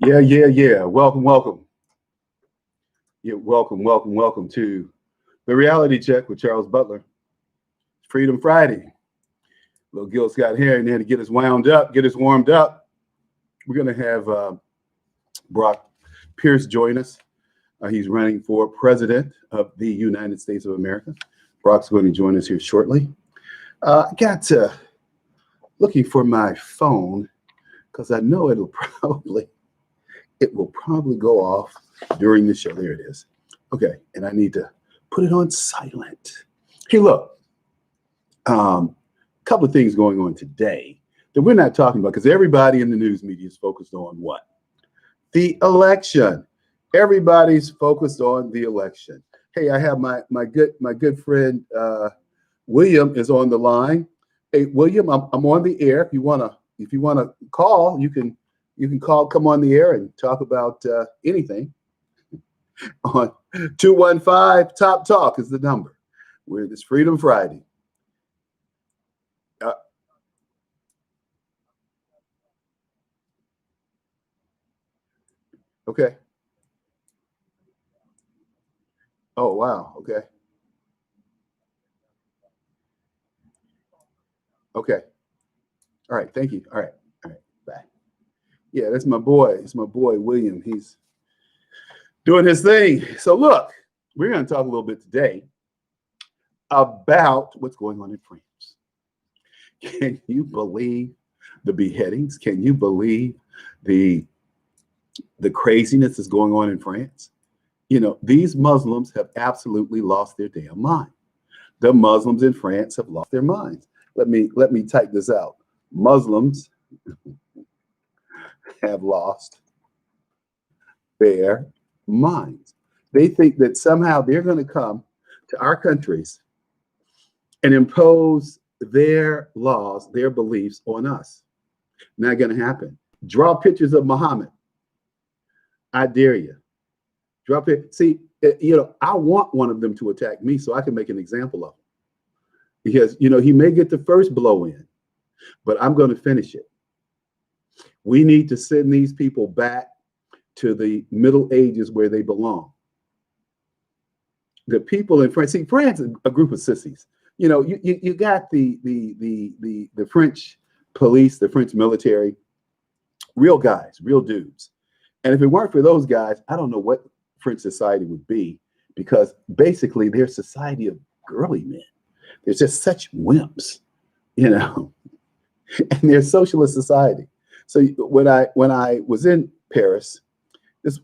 Yeah. Welcome, welcome. Yeah, welcome to the Reality Check with Charles Butler. Freedom Friday. Little Gil Scott here and there to get us wound up, get us warmed up. We're going to have Brock Pierce join us. He's running for president of the United States of America. Brock's going to join us here shortly. I got looking for my phone because I know it will probably go off during the show. There it is. Okay, and I need to put it on silent. Hey, look, couple of things going on today that we're not talking about because everybody in the news media is focused on what? The election. Everybody's focused on the election. Hey, I have my good friend William is on the line. Hey, William, I'm on the air. If you wanna call, you can call, come on the air and talk about anything. On 215 Top Talk is the number. We're this Freedom Friday. Okay. Oh, wow. Okay. Okay. All right. Thank you. All right. All right. Bye. Yeah, that's my boy. It's my boy, William. He's doing his thing. So, look, we're going to talk a little bit today about what's going on in France. Can you believe the beheadings? Can you believe the craziness that's going on in France? You know, these Muslims have absolutely lost their damn mind. The Muslims in France have lost their minds. Let me type this out. Muslims have lost their minds. They think that somehow they're going to come to our countries and impose their laws, their beliefs on us. Not going to happen. Draw pictures of Muhammad. I dare you. Drop it. See, I want one of them to attack me so I can make an example of him. Because, he may get the first blow in, but I'm going to finish it. We need to send these people back to the Middle Ages where they belong. The people in France, see, France is a group of sissies. You got the French police, the French military, real guys, real dudes. And if it weren't for those guys, I don't know what French society would be, because basically they're a society of girly men. They're just such wimps, and they're a socialist society. So when I was in Paris,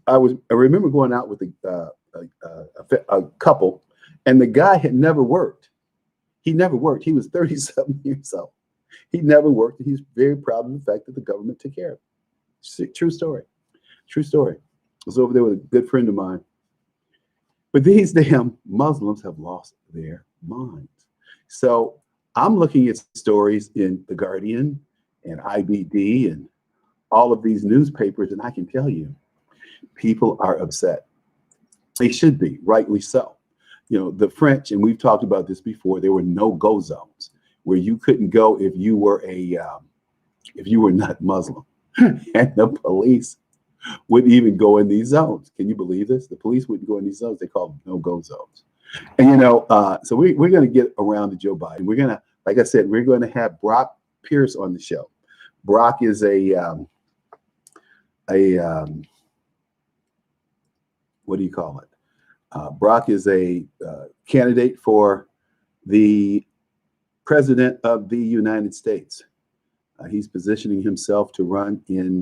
I remember going out with a couple, and the guy had never worked. He never worked. He was 37 years old. He never worked, and he's very proud of the fact that the government took care of him. True story. True story. I was over there with a good friend of mine. But these damn Muslims have lost their minds. So I'm looking at stories in The Guardian and IBD and all of these newspapers, and I can tell you, people are upset. They should be, rightly so. The French, and we've talked about this before, there were no-go zones where you couldn't go if you were not Muslim. And the police wouldn't even go in these zones. Can you believe this? The police wouldn't go in these zones. They called them no-go zones. And so we're going to get around to Joe Biden. We're going to, like I said, we're going to have Brock Pierce on the show. Brock is a what do you call it? Brock is a candidate for the president of the United States. He's positioning himself to run in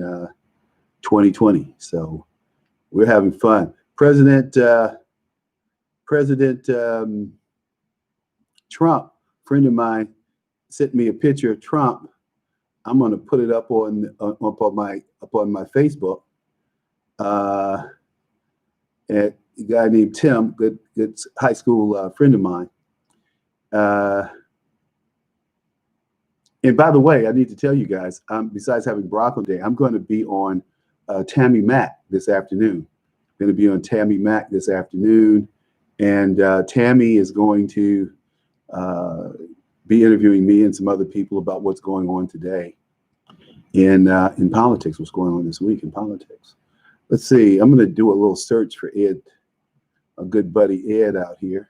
2020. So we're having fun. President Trump, friend of mine, sent me a picture of Trump. I'm going to put it up on my Facebook. And a guy named Tim, good high school friend of mine. And by the way, I need to tell you guys, besides having Brock on today, I'm going to be on Tammy Mack this afternoon. I'm going to be on Tammy Mack this afternoon. And Tammy is going to be interviewing me and some other people about what's going on today in politics, what's going on this week in politics. Let's see. I'm going to do a little search for Ed, a good buddy Ed out here.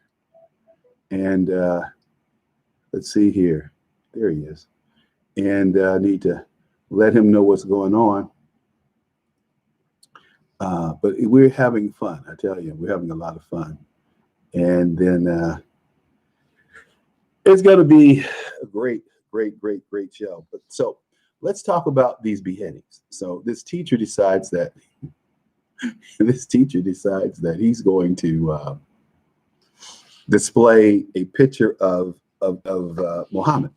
And let's see here. There he is. And I need to let him know what's going on. But we're having fun. I tell you, we're having a lot of fun. And then it's going to be a great show. But so let's talk about these beheadings. So this teacher decides that he's going to display a picture of Muhammad.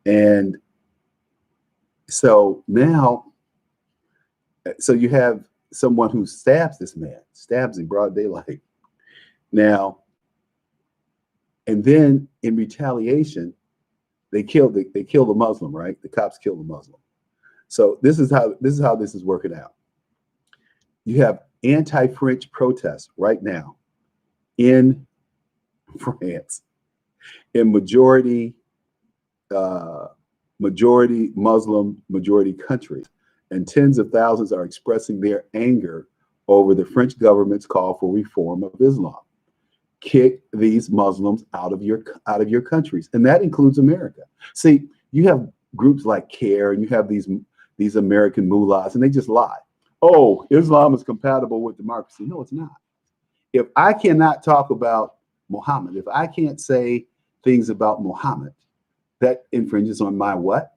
And so now, so you have someone who stabs this man, stabs in broad daylight. Now, and then in retaliation, they kill the Muslim, right? The cops kill the Muslim. So this is how this is working out. You have anti-French protests right now in France, in majority Muslim, majority countries, and tens of thousands are expressing their anger over the French government's call for reform of Islam. Kick these Muslims out of your countries, and that includes America. See, you have groups like CARE, and you have these American mullahs, and they just lie. Oh, Islam is compatible with democracy. No, it's not. If I cannot talk about Muhammad, if I can't say things about Muhammad, that infringes on my what?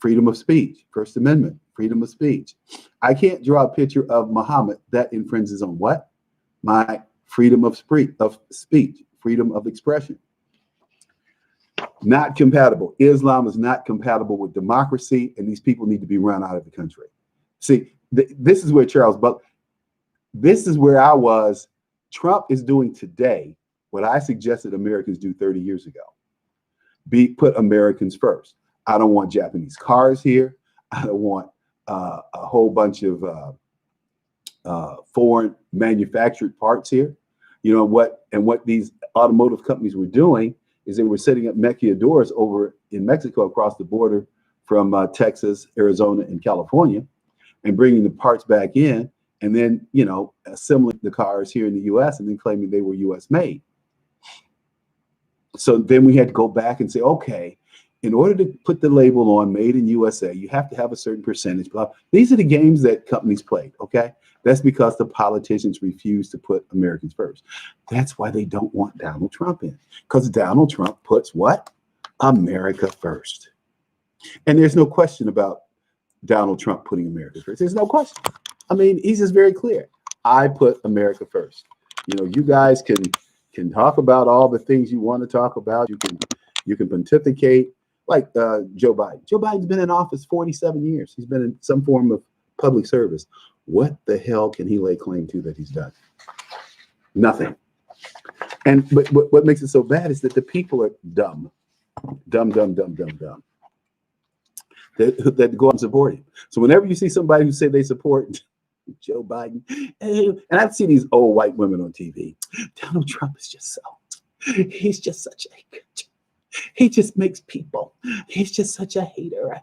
Freedom of speech, First Amendment, freedom of speech. I can't draw a picture of Muhammad, that infringes on what? My freedom of speech, freedom of expression. Not compatible. Islam is not compatible with democracy, and these people need to be run out of the country. See, this is where Charles Butler, this is where I was. Trump is doing today what I suggested Americans do 30 years ago. Put Americans first. I don't want Japanese cars here. I don't want a whole bunch of foreign manufactured parts here. You know what? And what these automotive companies were doing is they were setting up maquiladoras over in Mexico across the border from Texas, Arizona, and California, and bringing the parts back in, and then, you know, assembling the cars here in the U.S. and then claiming they were U.S. made. So then we had to go back and say, okay, in order to put the label on "Made in USA," you have to have a certain percentage. These are the games that companies played. Okay, that's because the politicians refuse to put Americans first. That's why they don't want Donald Trump in, because Donald Trump puts what? America first. And there's no question about Donald Trump putting America first. There's no question. I mean, he's just very clear. I put America first. You know, you guys can talk about all the things you want to talk about. You can pontificate. Like Joe Biden. Joe Biden's been in office 47 years. He's been in some form of public service. What the hell can he lay claim to that he's done? Nothing. And but what makes it so bad is that the people are dumb. That go out and support him. So whenever you see somebody who say they support Joe Biden, and I've seen these old white women on TV, Donald Trump is just he's just such a good. He just makes people. He's just such a hater.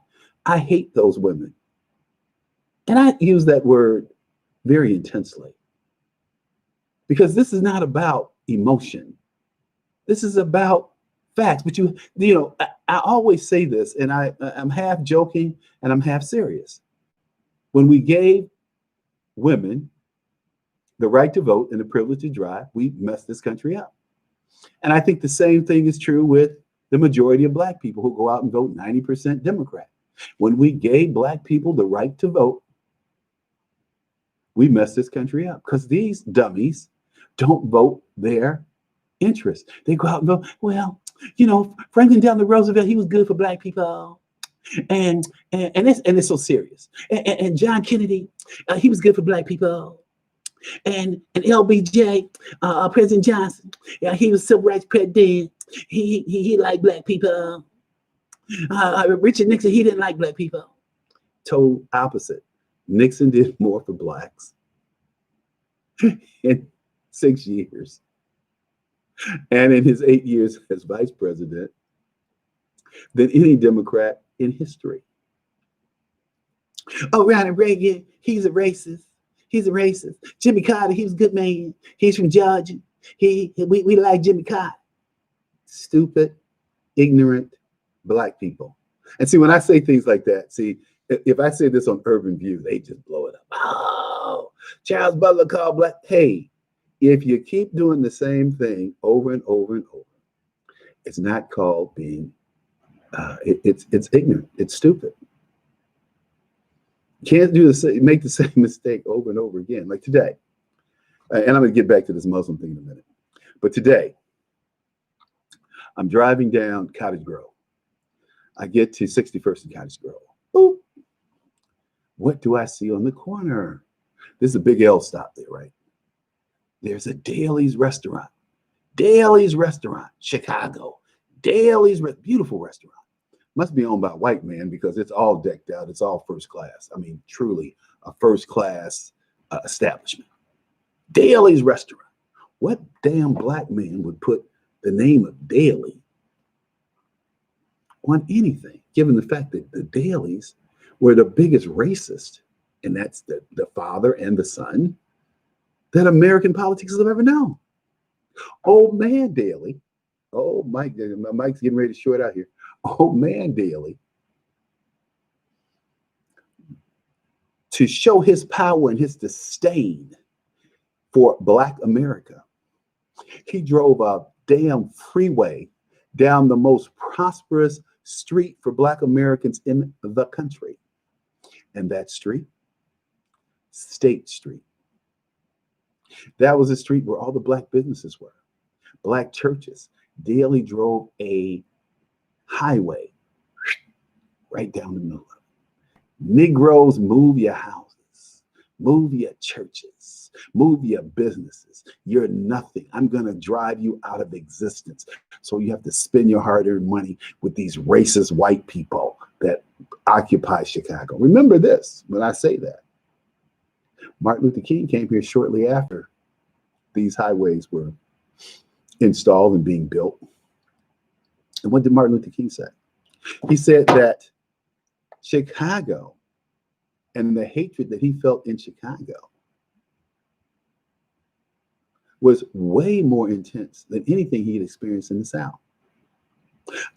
I hate those women. And I use that word very intensely. Because this is not about emotion. This is about facts. But you know, I always say this, and I'm half joking and I'm half serious. When we gave women the right to vote and the privilege to drive, we messed this country up. And I think the same thing is true with the majority of black people who go out and vote 90% Democrat. When we gave black people the right to vote, we messed this country up because these dummies don't vote their interests. They go out and vote, well, you know, Franklin Delano Roosevelt, he was good for black people. And it's so serious. And John Kennedy, he was good for black people. And LBJ, President Johnson, he was civil rights president. He liked black people. Richard Nixon, he didn't like black people. Total opposite. Nixon did more for blacks in 6 years, and in his 8 years as vice president, than any Democrat in history. Oh, Ronald Reagan, he's a racist. He's a racist. Jimmy Carter, he was a good man. He's from Georgia. We like Jimmy Carter. Stupid, ignorant black people. And see, when I say things like that, see, if I say this on Urban View, they just blow it up. Oh, Charles Butler called black. Hey, if you keep doing the same thing over and over and over, it's not called being, it's ignorant. It's stupid. You can't make the same mistake over and over again. Like today, and I'm going to get back to this Muslim thing in a minute. But today, I'm driving down Cottage Grove. I get to 61st and Cottage Grove. Boop. What do I see on the corner? There's a big L stop there, right? There's a Daly's restaurant. Daly's restaurant, Chicago. Daly's, beautiful restaurant. Must be owned by a white man because it's all decked out. It's all first class. I mean, truly a first class establishment. Daly's restaurant. What damn black man would put the name of Daly on anything, given the fact that the Dalys were the biggest racist, and that's the father and the son that American politics has ever known. Old man Daly, oh, Mike's getting ready to short out here. Old man Daly, to show his power and his disdain for black America, he drove a damn freeway down the most prosperous street for black Americans in the country. And that street, State Street. That was a street where all the black businesses were, black churches. Daly drove a highway right down the middle of it. Negroes, move your houses, move your churches, move your businesses. You're nothing. I'm going to drive you out of existence. So you have to spend your hard-earned money with these racist white people that occupy Chicago. Remember this when I say that. Martin Luther King came here shortly after these highways were installed and being built. And what did Martin Luther King say? He said that Chicago and the hatred that he felt in Chicago was way more intense than anything he had experienced in the South.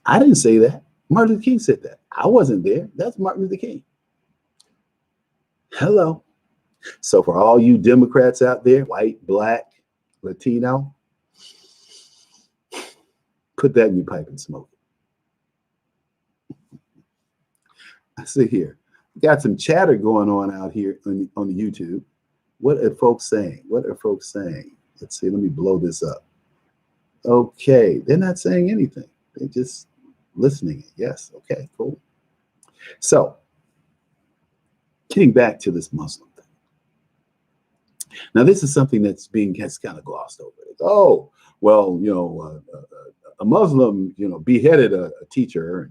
I didn't say that. Martin Luther King said that. I wasn't there. That's Martin Luther King. Hello. So for all you Democrats out there, white, black, Latino, put that in your pipe and smoke it. I see here. Got some chatter going on out here on the YouTube. What are folks saying? What are folks saying? Let's see. Let me blow this up. Okay. They're not saying anything. They're just listening. Yes. Okay, cool. So getting back to this Muslim thing. Now, this is something that's kind of glossed over. Oh, well, a Muslim, beheaded a teacher.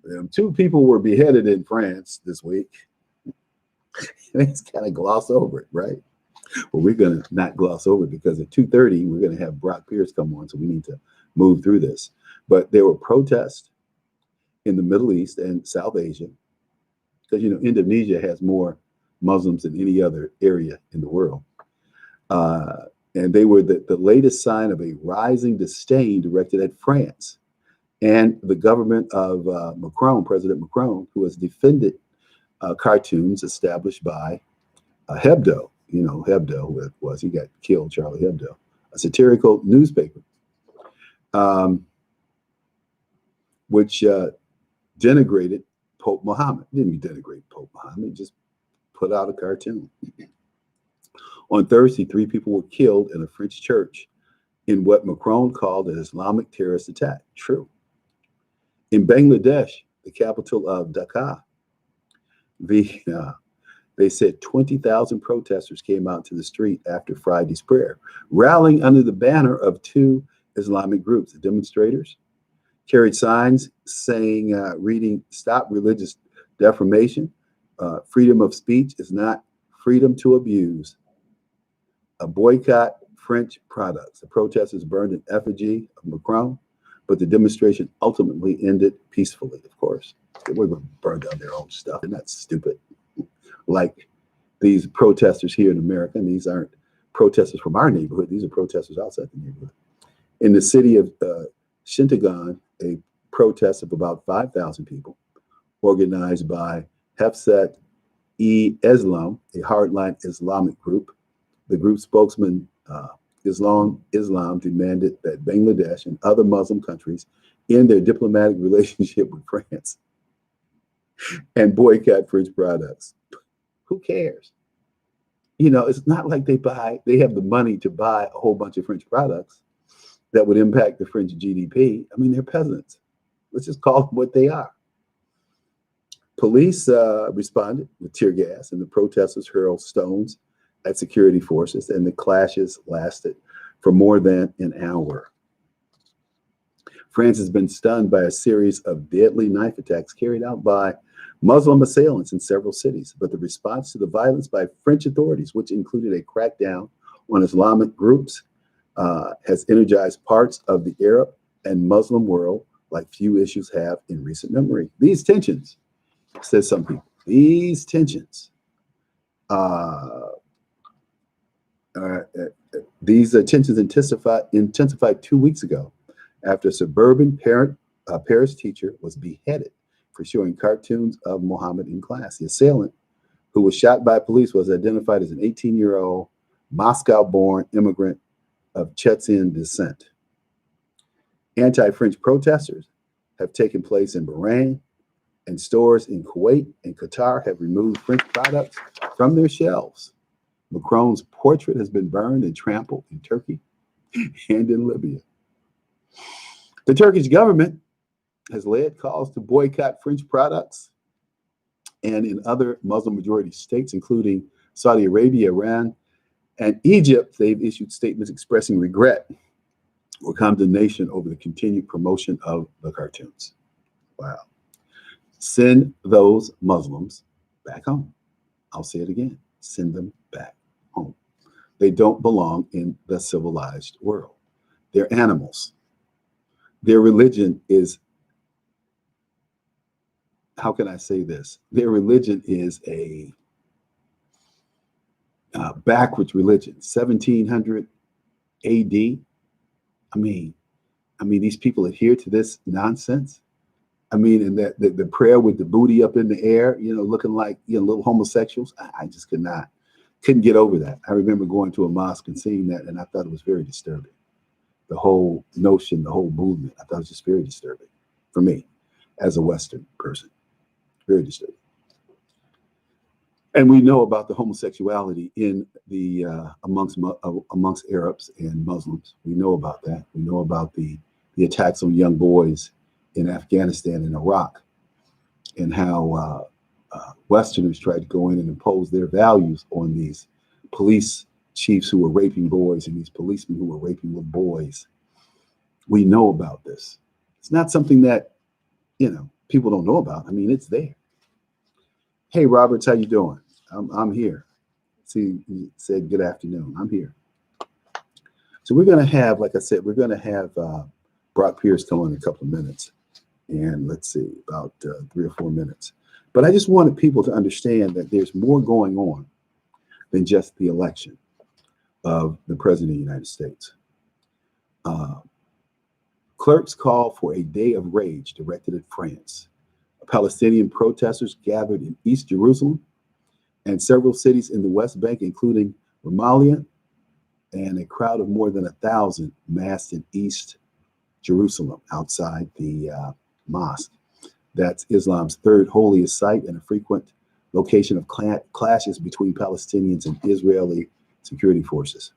And 2 people were beheaded in France this week. It's kind of gloss over it, right? Well, we're going to not gloss over it because at 2:30, we're going to have Brock Pierce come on. So we need to move through this. But there were protests in the Middle East and South Asia because, Indonesia has more Muslims than any other area in the world. And they were the latest sign of a rising disdain directed at France and the government of President Macron, who has defended cartoons established by Hebdo. Hebdo was, he got killed, Charlie Hebdo, a satirical newspaper, which denigrated Pope Muhammad. Didn't denigrate Pope Muhammad, just put out a cartoon. On Thursday, 3 people were killed in a French church in what Macron called an Islamic terrorist attack. True. In Bangladesh, the capital of Dhaka, they said 20,000 protesters came out to the street after Friday's prayer, rallying under the banner of 2 Islamic groups. The demonstrators carried signs saying, reading, "Stop religious defamation. Freedom of speech is not freedom to abuse. A boycott French products." The protesters burned an effigy of Macron, but the demonstration ultimately ended peacefully, of course. They were going to burn down their own stuff. They're not stupid like these protesters here in America, and these aren't protesters from our neighborhood, these are protesters outside the neighborhood. In the city of Shintagan, a protest of about 5,000 people, organized by Hafsat-e-Islam, a hardline Islamic group. The group spokesman, Islam demanded that Bangladesh and other Muslim countries end their diplomatic relationship with France and boycott French products. Who cares? You know, it's not like they have the money to buy a whole bunch of French products that would impact the French GDP. I mean, they're peasants. Let's just call them what they are. Police responded with tear gas, and the protesters hurled stones at security forces, and the clashes lasted for more than an hour. France has been stunned by a series of deadly knife attacks carried out by Muslim assailants in several cities, but the response to the violence by French authorities, which included a crackdown on Islamic groups, has energized parts of the Arab and Muslim world like few issues have in recent memory. These tensions, says some people, these tensions intensified 2 weeks ago after a suburban Paris teacher was beheaded for showing cartoons of Muhammad in class. The assailant, who was shot by police, was identified as an 18-year-old Moscow-born immigrant of Chechen descent. Anti-French protesters have taken place in Bahrain, and stores in Kuwait and Qatar have removed French products from their shelves. Macron's portrait has been burned and trampled in Turkey and in Libya. The Turkish government has led calls to boycott French products, and in other Muslim-majority states, including Saudi Arabia, Iran, and Egypt, they've issued statements expressing regret or condemnation over the continued promotion of the cartoons. Wow. Send those Muslims back home. I'll say it again. Send them back home. They don't belong in the civilized world. They're animals. Their religion is, how can I say this? Their religion is a backwards religion. 1700 AD. I mean, these people adhere to this nonsense. I mean, and that the prayer with the booty up in the air, you know, looking like, you know, little homosexuals. I just couldn't get over that. I remember going to a mosque and seeing that, and I thought it was very disturbing. The whole notion, the whole movement, I thought it was just very disturbing for me as a Western person. Very disturbing. And we know about the homosexuality in the amongst Arabs and Muslims. We know about that. We know about the attacks on young boys in Afghanistan and Iraq, and how Westerners tried to go in and impose their values on these police chiefs who were raping boys and these policemen who were raping little boys. We know about this. It's not something that, you know, people don't know about. I mean, it's there. Hey, Roberts, how you doing? I'm here. See, he said good afternoon. I'm here. So we're going to have, like I said, we're going to have Brock Pierce come on in a couple of minutes. And let's see, about 3 or 4 minutes. But I just wanted people to understand that there's more going on than just the election of the President of the United States. Clerks call for a day of rage directed at France. Palestinian protesters gathered in East Jerusalem and several cities in the West Bank, including Ramallah, and a crowd of more than 1,000 massed in East Jerusalem outside the mosque. That's Islam's third holiest site and a frequent location of clashes between Palestinians and Israeli security forces.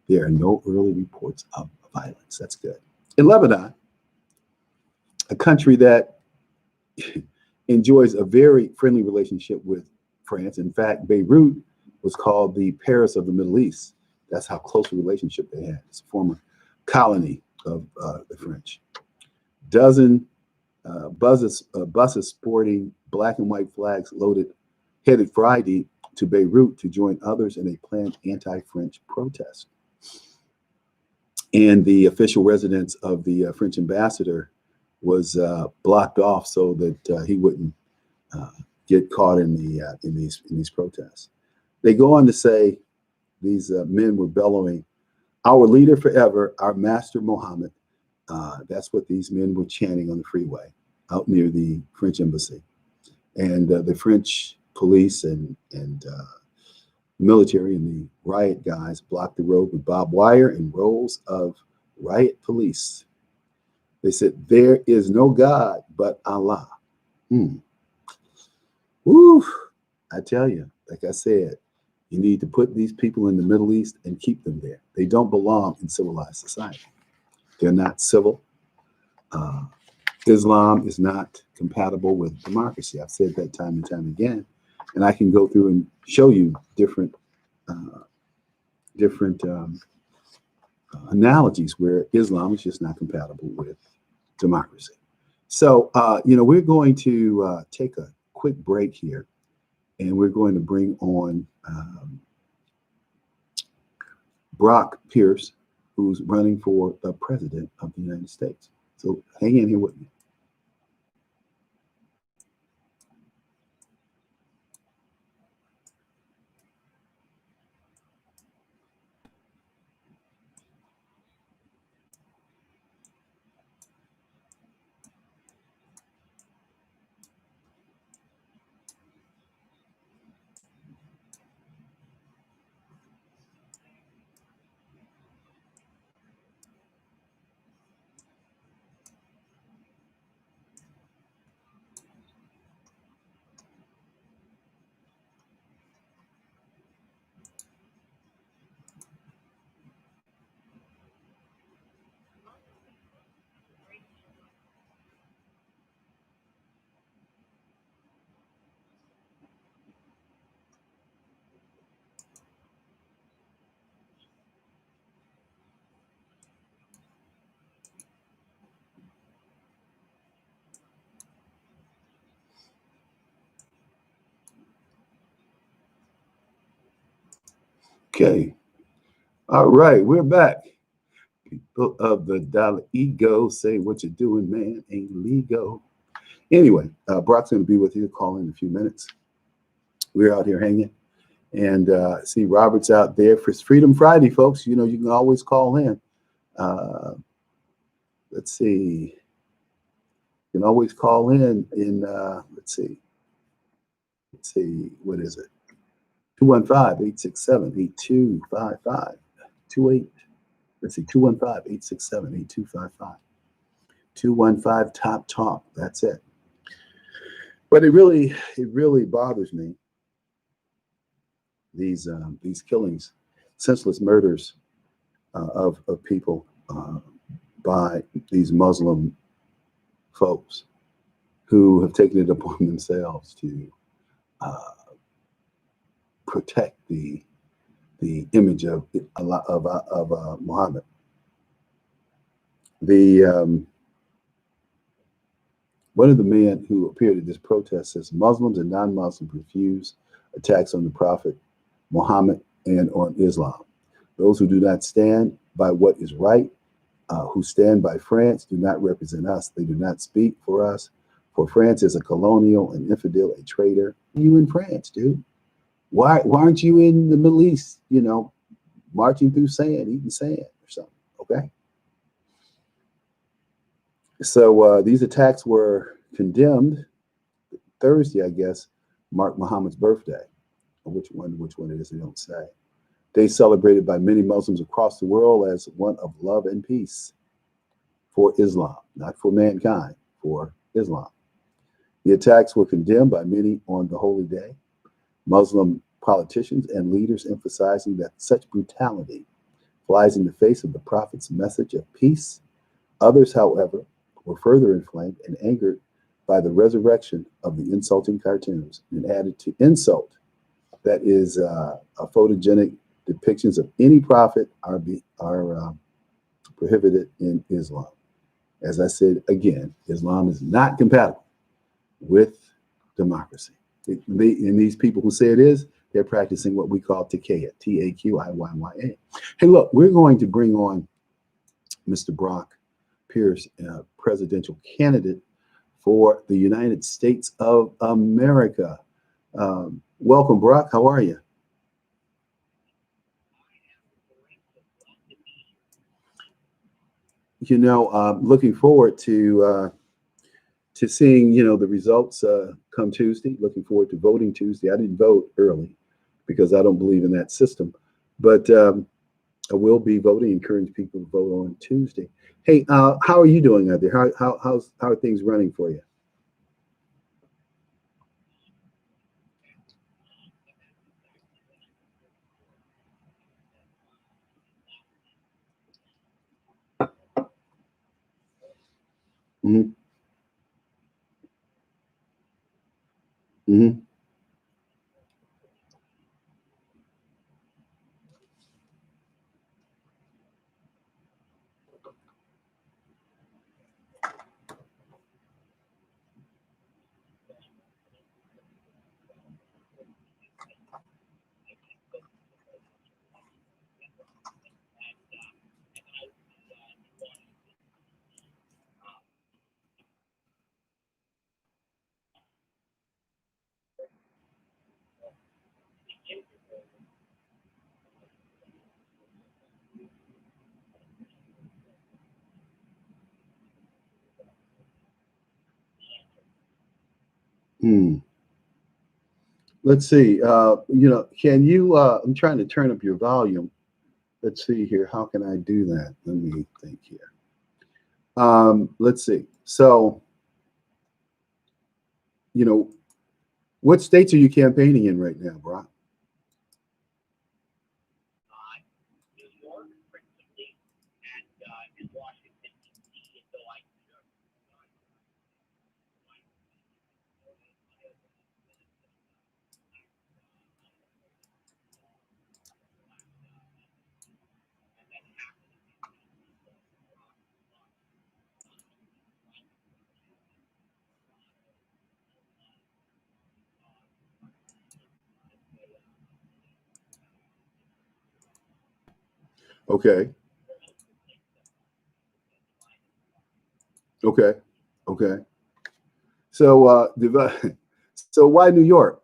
There are no early reports of violence. That's good. In Lebanon, a country that enjoys a very friendly relationship with France. In fact, Beirut was called the Paris of the Middle East. That's how close a relationship they had. It's a former colony of the French. Dozen buses sporting black and white flags headed Friday to Beirut to join others in a planned anti-French protest. And the official residence of the French ambassador was blocked off so that he wouldn't get caught in these protests. They go on to say these men were bellowing, "Our leader forever, our master Mohammed." That's what these men were chanting on the freeway out near the French embassy. And the French police and military and the riot guys blocked the road with barbed wire and rows of riot police. They said, "There is no God but Allah." Hmm. Woo! I tell you, like I said, you need to put these people in the Middle East and keep them there. They don't belong in civilized society. They're not civil. Uh, Islam is not compatible with democracy. I've said that time and time again, and I can go through and show you uh, different analogies where Islam is just not compatible with democracy. So, we're going to take a quick break here, and we're going to bring on Brock Pierce, who's running for the president of the United States. So, hang in here with me. Okay. All right, we're back. People of the dollar ego say what you're doing, man, ain't legal. Anyway, Brock's going to be with you. Call in a few minutes. We're out here hanging. And see, Robert's out there for Freedom Friday, folks. You can always call in. Let's see. You can always call in let's see. What is it? 215-867-8255. 28. Let's see, 215-867-8255. 215 Top Talk. That's it. But it really bothers me. These killings, senseless murders of people by these Muslim folks who have taken it upon themselves to protect the image of Muhammad. One of the men who appeared at this protest says Muslims and non-Muslims refuse attacks on the Prophet Muhammad and on Islam. Those who do not stand by what is right, who stand by France, do not represent us. They do not speak for us. For France is a colonial, an infidel, a traitor. You in France, dude? Why aren't you in the Middle East? Marching through sand, eating sand or something? Okay. So these attacks were condemned Thursday, I guess, marked Muhammad's birthday. Which one it is, they don't say. Day celebrated by many Muslims across the world as one of love and peace for Islam, not for mankind, for Islam. The attacks were condemned by many on the holy day. Muslim politicians and leaders emphasizing that such brutality flies in the face of the Prophet's message of peace. Others, however, were further inflamed and angered by the resurrection of the insulting cartoons and added to insult. That is a photogenic depictions of any prophet are prohibited in Islam. As I said again, Islam is not compatible with democracy. And these people who say it is, they're practicing what we call Taqiyya, Taqiyya. Hey, look, we're going to bring on Mr. Brock Pierce, presidential candidate for the United States of America. Welcome, Brock. How are you? Looking forward to seeing the results come Tuesday. Looking forward to voting Tuesday. I didn't vote early because I don't believe in that system, but I will be voting. Encourage people to vote on Tuesday. Hey, how are you doing out there? How are things running for you? Hmm. Hmm. Hmm. Let's see. Can you? I'm trying to turn up your volume. Let's see here. How can I do that? Let me think here. Let's see. So, you know, what states are you campaigning in right now, Brock? Okay. Okay. Okay. So, so why New York?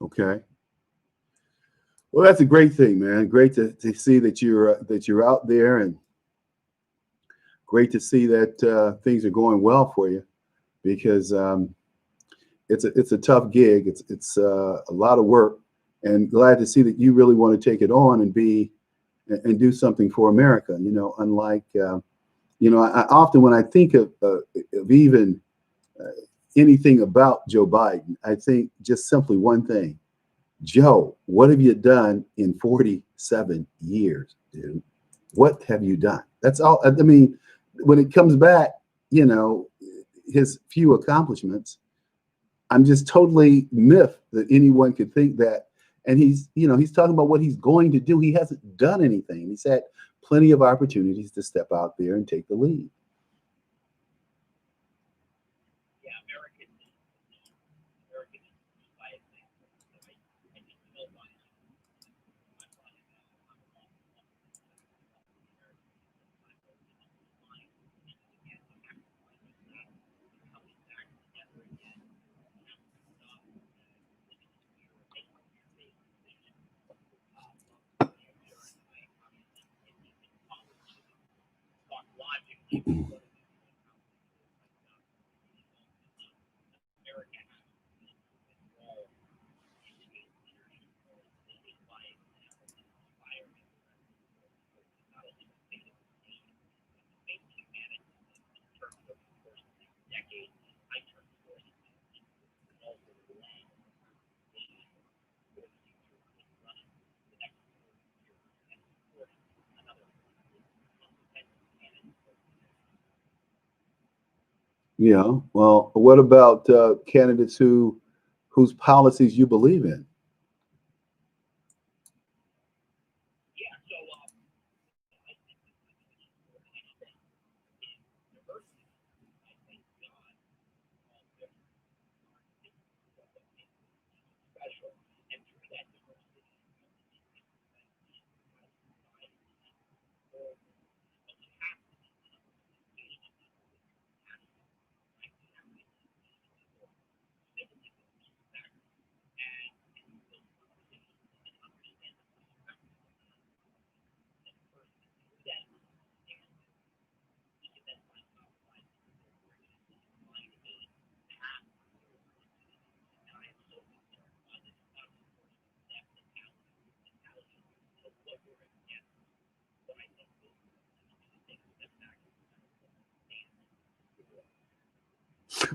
Okay. Well, that's a great thing, man. Great to see that you're out there, and great to see that things are going well for you because it's a tough gig. It's a lot of work, and glad to see that you really want to take it on and be and do something for America. Unlike I often when I think of even uh, anything about Joe Biden, I think just simply one thing: Joe, what have you done in 47 years, dude? What have you done? That's all. I mean, when it comes back, you know, his few accomplishments, I'm just totally miffed that anyone could think that. And he's talking about what he's going to do. He hasn't done anything. He's had plenty of opportunities to step out there and take the lead. Well, what about candidates whose policies you believe in?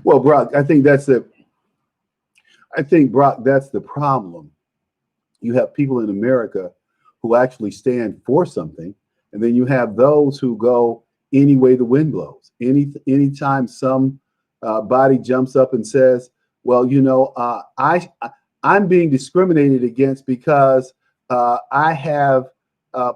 Well, Brock, I think Brock, that's the problem. You have people in America who actually stand for something, and then you have those who go any way the wind blows. Anytime some body jumps up and says, "Well, I'm being discriminated against because I have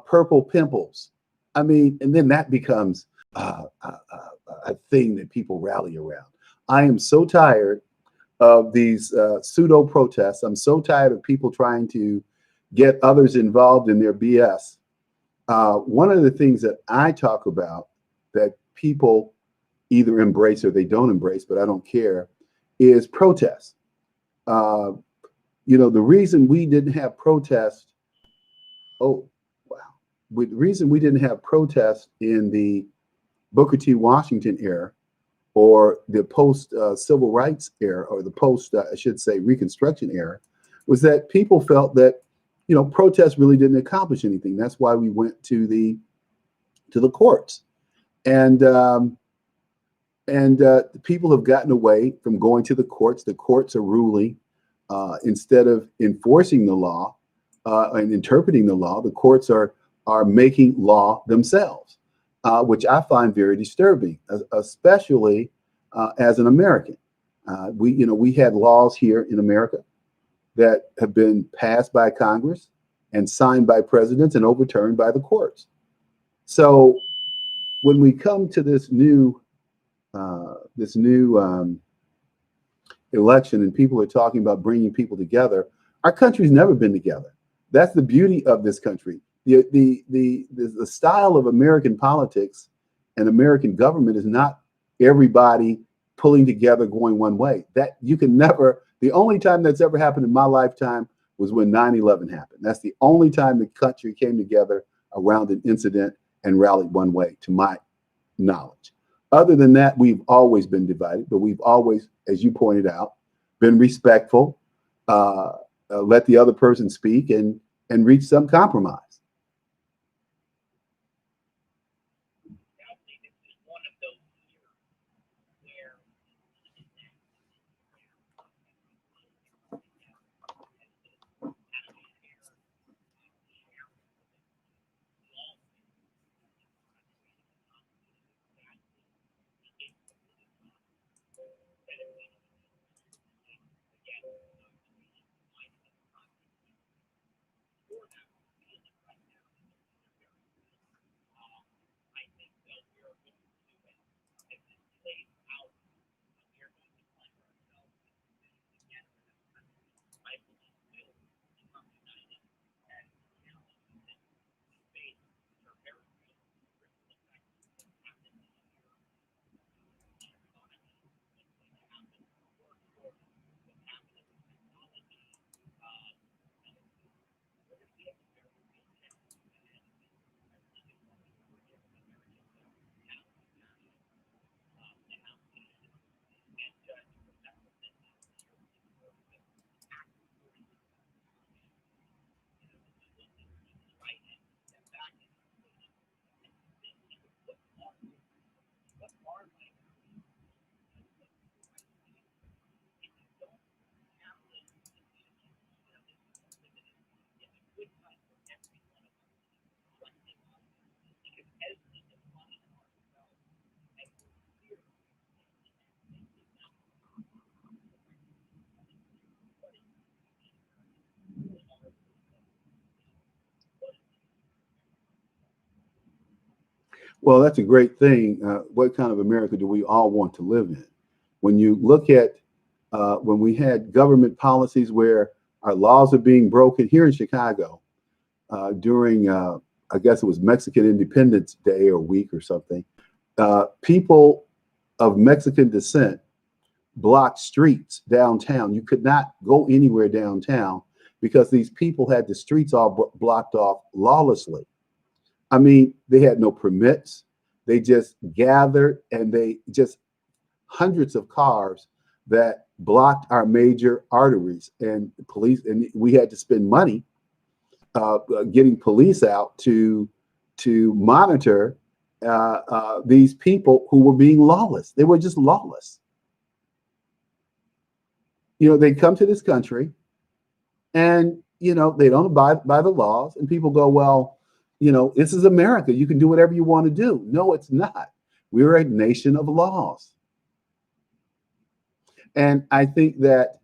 purple pimples." I mean, and then that becomes a thing that people rally around. I am so tired of these pseudo protests. I'm so tired of people trying to get others involved in their BS. One of the things that I talk about that people either embrace or they don't embrace, but I don't care, is protest. Uh, the reason we didn't have protest, oh, wow. The reason we didn't have protest in the Booker T. Washington era or the post civil rights era, or the post, I should say, Reconstruction era, was that people felt that, protest really didn't accomplish anything. That's why we went to the courts, and people have gotten away from going to the courts. The courts are ruling instead of enforcing the law and interpreting the law. The courts are making law themselves, which I find very disturbing, especially as an American. We had laws here in America that have been passed by Congress and signed by presidents and overturned by the courts. So when we come to this new election and people are talking about bringing people together, our country's never been together. That's the beauty of this country. The style of American politics and American government is not everybody pulling together going one way. That you can never. The only time that's ever happened in my lifetime was when 9/11 happened. That's the only time the country came together around an incident and rallied one way, to my knowledge. Other than that, we've always been divided, but we've always, as you pointed out, been respectful, let the other person speak, and reach some compromise. Well, that's a great thing. What kind of America do we all want to live in? When you look at when we had government policies where our laws are being broken here in Chicago during, I guess it was Mexican Independence Day or week or something, people of Mexican descent blocked streets downtown. You could not go anywhere downtown because these people had the streets all blocked off lawlessly. I mean, they had no permits. They just gathered, and they just hundreds of cars that blocked our major arteries, and police, and we had to spend money getting police out to monitor these people who were being lawless. They were just lawless. They come to this country and, they don't abide by the laws, and people go, well, this is America. You can do whatever you want to do. No, it's not. We're a nation of laws. And I think that,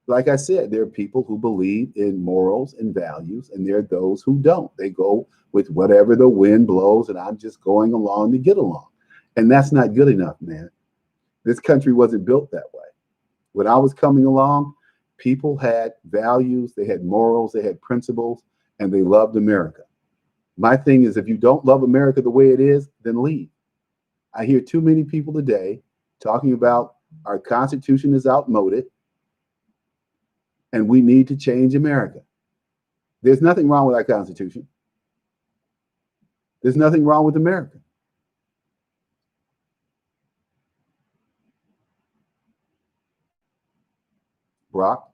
like I said, there are people who believe in morals and values, and there are those who don't. They go with whatever the wind blows, and I'm just going along to get along. And that's not good enough, man. This country wasn't built that way. When I was coming along, people had values, they had morals, they had principles, and they loved America. My thing is, if you don't love America the way it is, then leave. I hear too many people today talking about our Constitution is outmoded and we need to change America. There's nothing wrong with our Constitution. There's nothing wrong with America. Brock?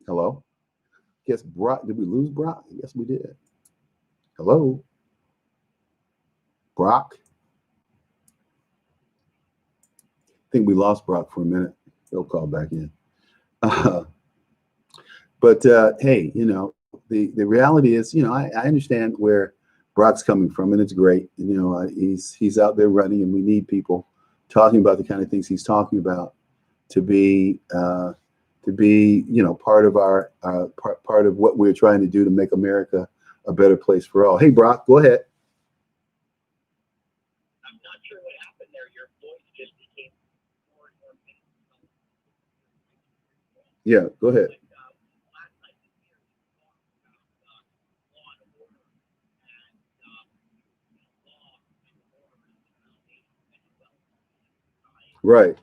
Hello? Guess Brock, did we lose Brock? Yes, we did. Hello? Brock? I think we lost Brock for a minute. He'll call back in. But hey, the reality is, I understand where Brock's coming from, and it's great. He's out there running, and we need people talking about the kind of things he's talking about to be part of our part of what we're trying to do to make America a better place for all. Hey, Brock, go ahead. I'm not sure what happened there. Your voice just became more and more painful. Yeah, go ahead. Right.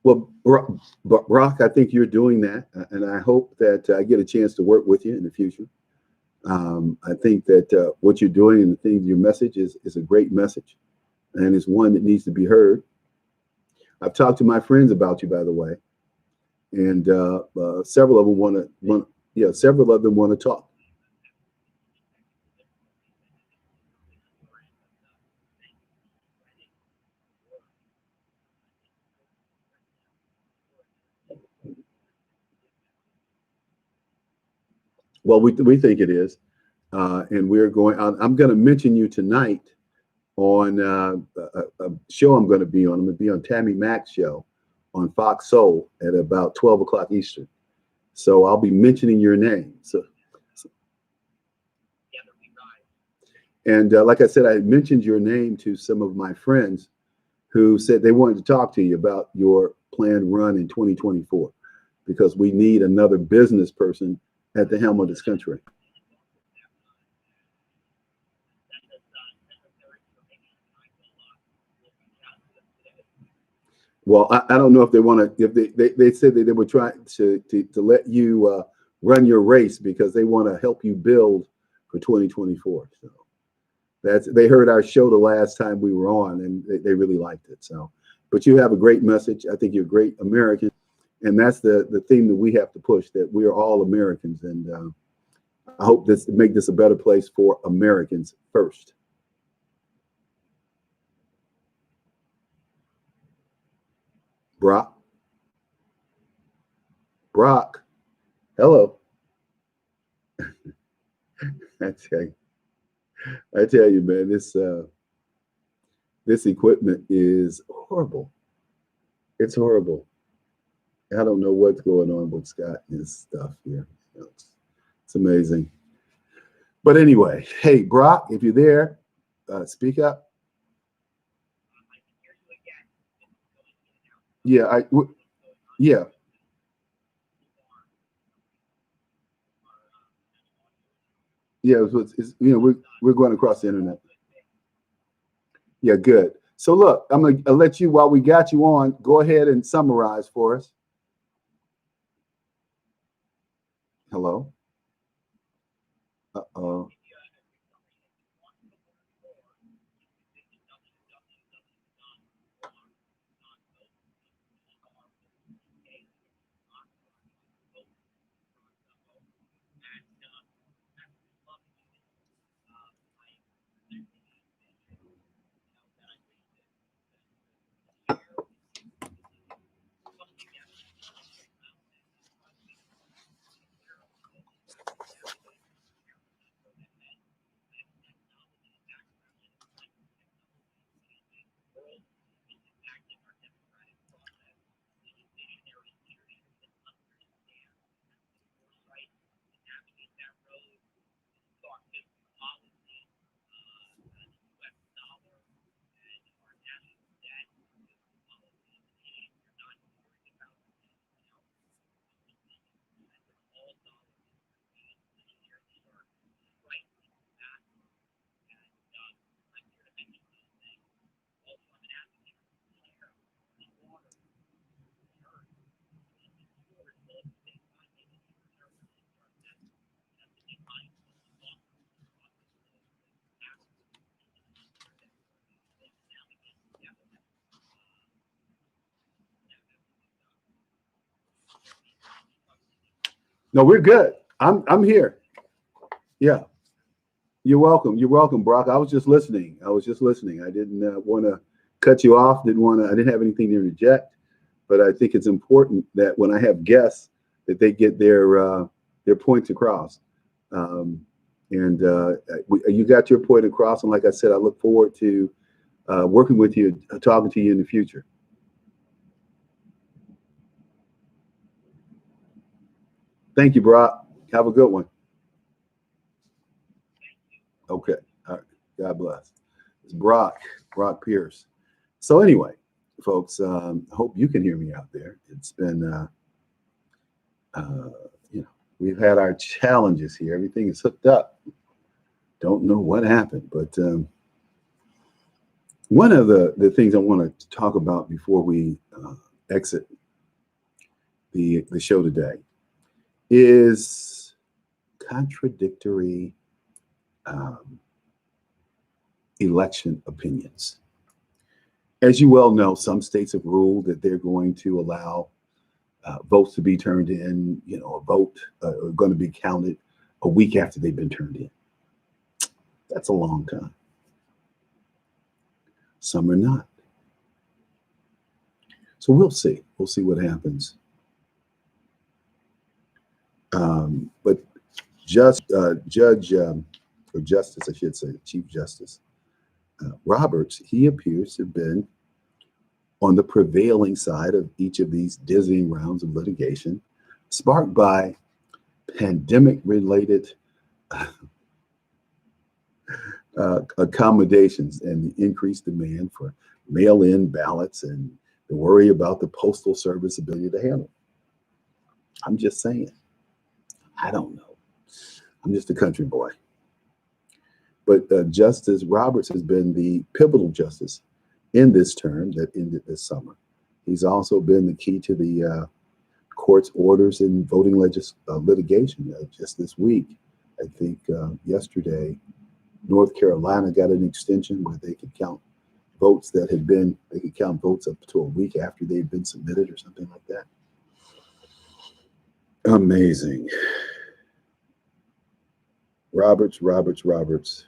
Well, Brock, I think you're doing that, and I hope that I get a chance to work with you in the future. I think that what you're doing and the thing, your message is a great message, and it's one that needs to be heard. I've talked to my friends about you, by the way, and several of them several of them want to talk. Well, we think it is, and we're going. I'm going to mention you tonight on a show I'm going to be on. I'm going to be on Tammy Mack's show on Fox Soul at about 12 o'clock Eastern. So I'll be mentioning your name. And like I said, I mentioned your name to some of my friends who said they wanted to talk to you about your planned run in 2024, because we need another business person at the helm of this country. Well, I don't know if they want to. If they said that they were trying to let you run your race because they want to help you build for 2024. So they heard our show the last time we were on, and they really liked it. So, but you have a great message. I think you're a great American, and that's the theme that we have to push, that we are all Americans, and I hope this make this a better place for Americans first. Brock, hello. I tell you, man, this equipment is horrible. It's horrible. I don't know what's going on with Scott and his stuff here. It's amazing. But anyway, hey, Brock, if you're there, speak up. Yeah, yeah. Yeah, we're going across the internet. Yeah, good. So look, I'm gonna let you, while we got you on, go ahead and summarize for us. Hello. Uh, no, we're good. I'm here. Yeah, you're welcome. You're welcome, Brock. I was just listening. I was just listening. I didn't want to cut you off. Didn't want to. I didn't have anything to interject. But I think it's important that when I have guests, that they get their points across. Um, and you got your point across. And like I said, I look forward to working with you, talking to you in the future. Thank you, Brock. Have a good one. Okay. All right. God bless. It's Brock Pierce. So anyway, folks, I hope you can hear me out there. It's been, uh, we've had our challenges here. Everything is hooked up. Don't know what happened, but one of the things I want to talk about before we exit the show today is contradictory um, election opinions. As you well know, some states have ruled that they're going to allow votes to be turned in, a vote going to be counted a week after they've been turned in. That's a long time. Some are not. So we'll see. We'll see what happens. But Judge, or Justice, I should say, Chief Justice Roberts, he appears to have been on the prevailing side of each of these dizzying rounds of litigation, sparked by pandemic-related accommodations and the increased demand for mail-in ballots and the worry about the Postal Service ability to handle. I'm just saying. I don't know. I'm just a country boy. But Justice Roberts has been the pivotal justice in this term that ended this summer. He's also been the key to the court's orders in voting litigation. Just this week, I think yesterday, North Carolina got an extension where they could count votes they could count votes up to a week after they'd been submitted or something like that. Amazing. Roberts.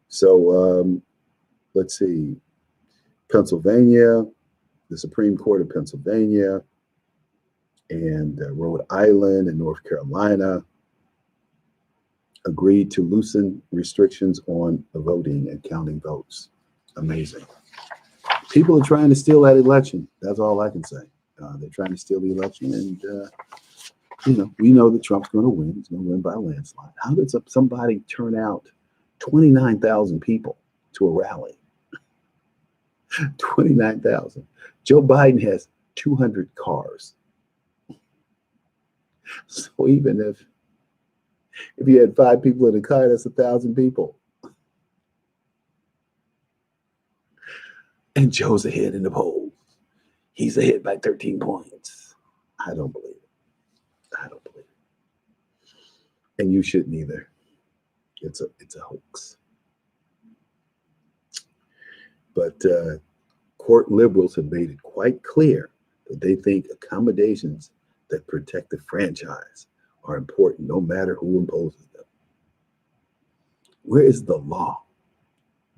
So let's see. Pennsylvania, the Supreme Court of Pennsylvania, and Rhode Island and North Carolina agreed to loosen restrictions on voting and counting votes. Amazing. People are trying to steal that election. That's all I can say. They're trying to steal the election, and we know that Trump's going to win. He's going to win by a landslide. How did somebody turn out 29,000 people to a rally? 29,000. Joe Biden has 200 cars. So even if you had 5 people in a car, that's 1,000 people. And Joe's ahead in the polls. He's ahead by 13 points. I don't believe it. And you shouldn't either. It's a hoax. But court liberals have made it quite clear that they think accommodations that protect the franchise are important, no matter who imposes them. Where is the law?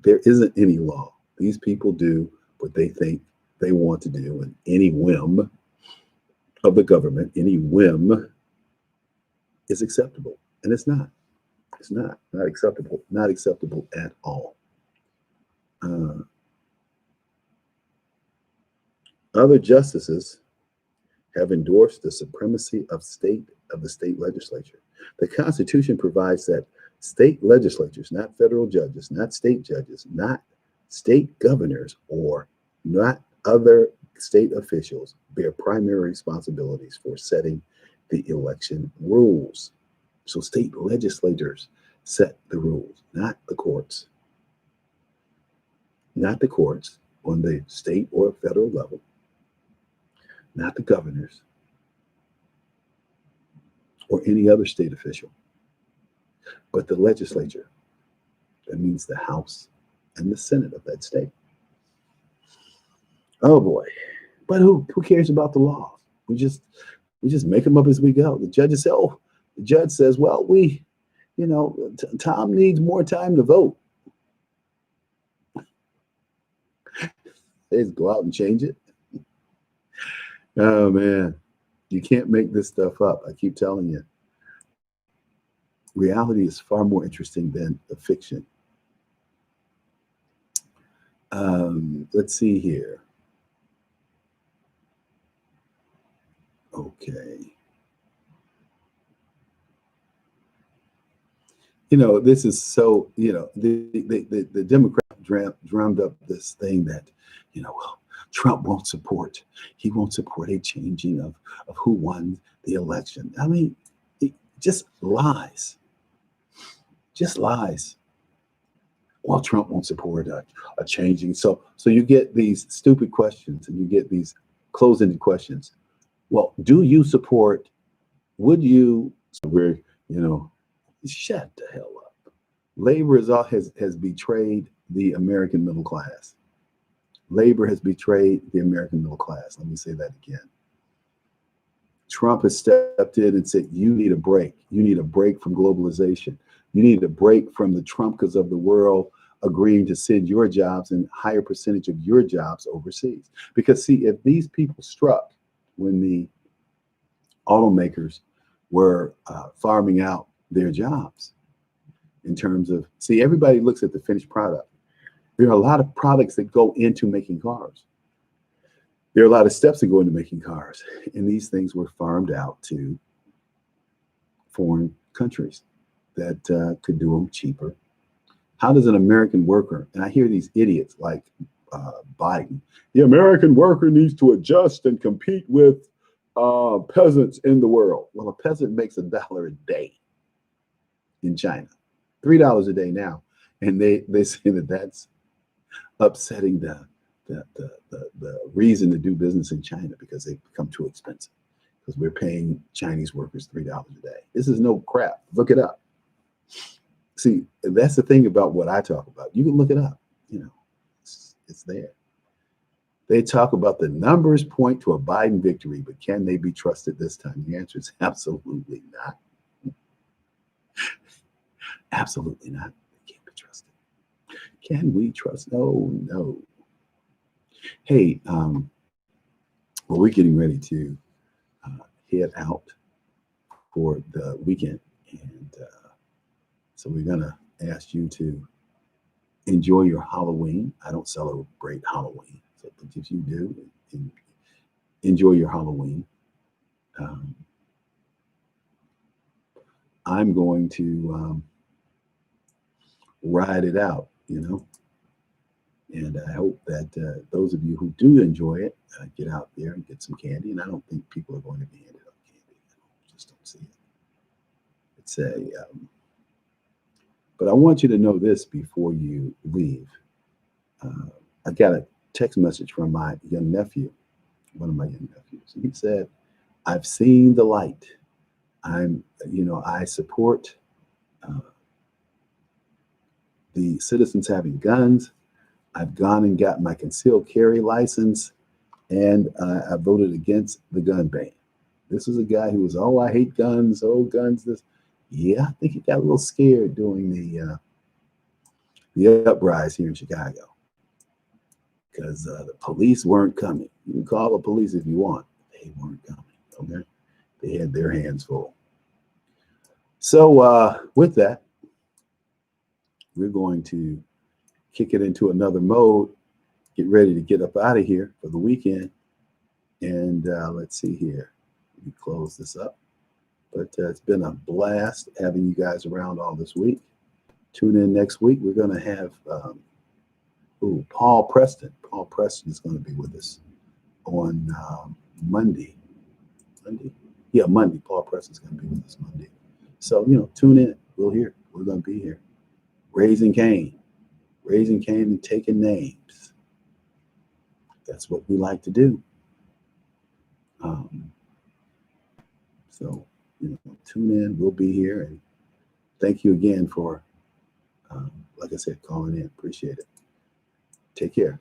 There isn't any law. These people do what they think they want to do, and any whim of the government, any whim is acceptable. And it's not. It's not acceptable. Not acceptable at all. Uh, Other justices have endorsed the supremacy of the state legislature. The Constitution provides that state legislatures, not federal judges, not state judges, not state governors, or not other state officials, bear primary responsibilities for setting the election rules. So state legislators set the rules, not the courts, not the courts on the state or federal level, not the governors or any other state official, but the legislature. That means the House and the Senate of that state. Oh boy. But who cares about the laws? We just make them up as we go. The judge says, well, Tom needs more time to vote. They just go out and change it. Oh man, you can't make this stuff up. I keep telling you. Reality is far more interesting than the fiction. Let's see here. Okay. This is so, the Democrat drummed up this thing that, well, Trump won't support. He won't support a changing of who won the election. I mean, just lies. Just lies. Well, Trump won't support a changing. So you get these stupid questions and you get these closed-ended questions. Well, do you support, would you, so we're, shut the hell up. Labor has betrayed the American middle class. Labor has betrayed the American middle class. Let me say that again. Trump has stepped in and said, you need a break. You need a break from globalization. You need a break from the Trumpkas of the world agreeing to send your jobs and higher percentage of your jobs overseas. Because see, if these people struck when the automakers were farming out their jobs in terms of, see, everybody looks at the finished product. There are a lot of products that go into making cars. There are a lot of steps that go into making cars. And these things were farmed out to foreign countries that could do them cheaper. How does an American worker, and I hear these idiots like Biden, the American worker needs to adjust and compete with peasants in the world. Well, a peasant makes $1 a day in China, $3 a day now. And they say that that's upsetting the reason to do business in China because they've become too expensive because we're paying Chinese workers $3 a day. This is no crap. Look it up. See, that's the thing about what I talk about. You can look it up. It's there. They talk about the numbers point to a Biden victory, but can they be trusted this time? The answer is absolutely not. Absolutely not. They can't be trusted. Can we trust? No. Hey, well, we're getting ready to head out for the weekend. And so we're going to ask you to enjoy your Halloween. I don't celebrate Halloween. So if you do, enjoy your Halloween. I'm going to ride it out, and I hope that those of you who do enjoy it get out there and get some candy. And I don't think people are going to be handed out candy. I just don't see it. It's but I want you to know this before you leave. I got a text message from my young nephew, one of my young nephews. And he said, I've seen the light. I support the citizens having guns. I've gone and got my concealed carry license, and I voted against the gun ban. This was a guy who was, oh, I hate guns, oh, guns, this. Yeah, I think he got a little scared during the uprise here in Chicago because the police weren't coming. You can call the police if you want. They weren't coming, okay? They had their hands full. So with that, we're going to kick it into another mode, get ready to get up out of here for the weekend. And let's see here. Let me close this up. But it's been a blast having you guys around all this week. Tune in next week. We're going to have Paul Preston. Paul Preston is going to be with us on Monday. Monday? Yeah, Monday. Paul Preston's going to be with us Monday. So, tune in. We're here. We're going to be here. Raising Cain and taking names. That's what we like to do. So, tune in. We'll be here. And thank you again for, like I said, calling in. Appreciate it. Take care.